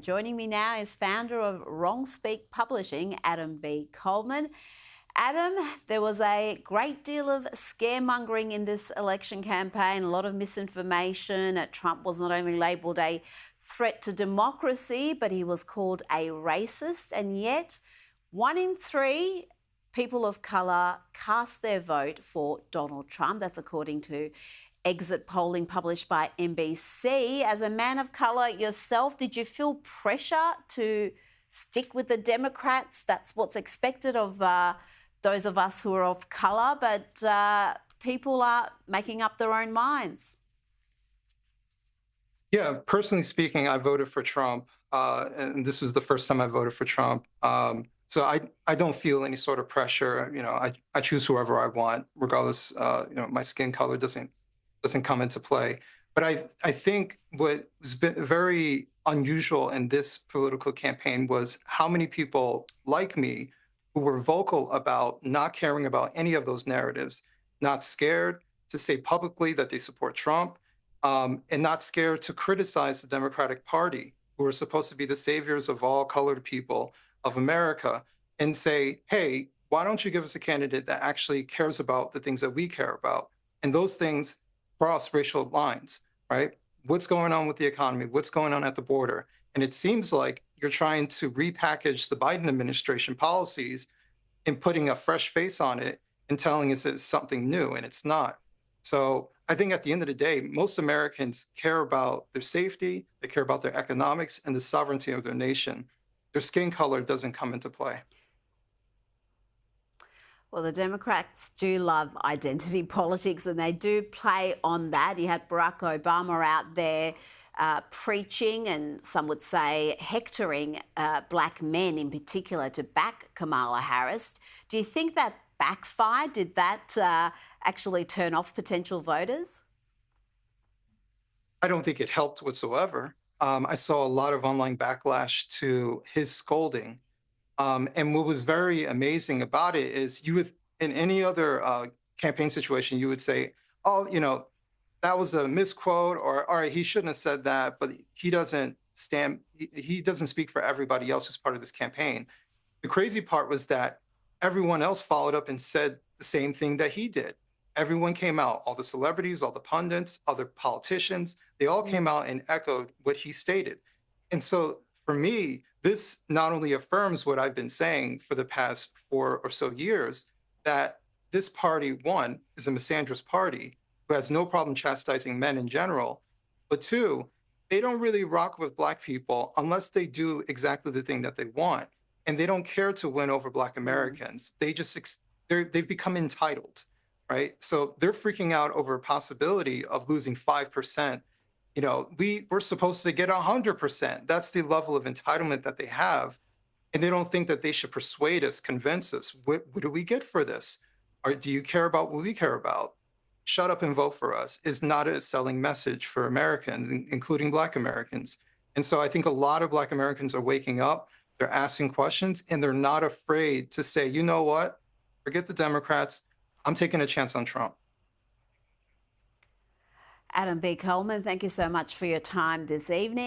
Joining me now is founder of Wrong Speak Publishing, Adam B. Coleman. Adam, there was a great deal of scaremongering in this election campaign, a lot of misinformation. Trump was not only labelled a threat to democracy, but he was called a racist. And yet, 1 in 3 people of colour cast their vote for Donald Trump. That's according to exit polling published by NBC. As a man of colour yourself, did you feel pressure to stick with the Democrats? That's what's expected of those of us who are of colour, but people are making up their own minds. Yeah, personally speaking, I voted for Trump, and this was the first time I voted for Trump. So I don't feel any sort of pressure. I choose whoever I want, regardless. My skin color doesn't come into play. But I think what was very unusual in this political campaign was how many people like me who were vocal about not caring about any of those narratives, not scared to say publicly that they support Trump, and not scared to criticize the Democratic Party, who are supposed to be the saviors of all colored people of America, and say, hey, why don't you give us a candidate that actually cares about the things that we care about? And those things cross racial lines, right? What's going on with the economy? What's going on at the border? And it seems like you're trying to repackage the Biden administration policies and putting a fresh face on it and telling us it's something new, and it's not. So I think at the end of the day, most Americans care about their safety, they care about their economics and the sovereignty of their nation. Their skin color doesn't come into play. Well, the Democrats do love identity politics and they do play on that. You had Barack Obama out there preaching and some would say hectoring black men in particular to back Kamala Harris. Do you think that backfired? Did that actually turn off potential voters? I don't think it helped whatsoever. I saw a lot of online backlash to his scolding. And what was very amazing about it is you would, in any other campaign situation, you would say, oh, that was a misquote, or all right, he shouldn't have said that, but he doesn't speak for everybody else who's part of this campaign. The crazy part was that everyone else followed up and said the same thing that he did. Everyone came out, all the celebrities, all the pundits, other politicians, they all came out and echoed what he stated. And so for me, this not only affirms what I've been saying for the past 4 or so years, that this party, one, is a misandrous party who has no problem chastising men in general, but two, they don't really rock with Black people unless they do exactly the thing that they want. And they don't care to win over Black Americans. They've become entitled, right? So they're freaking out over a possibility of losing 5%. We're supposed to get 100%. That's the level of entitlement that they have. And they don't think that they should persuade us, convince us. What do we get for this? Or do you care about what we care about? Shut up and vote for us is not a selling message for Americans, including Black Americans. And so I think a lot of Black Americans are waking up, they're asking questions, and they're not afraid to say, you know what? Forget the Democrats. I'm taking a chance on Trump. Adam B. Coleman, thank you so much for your time this evening.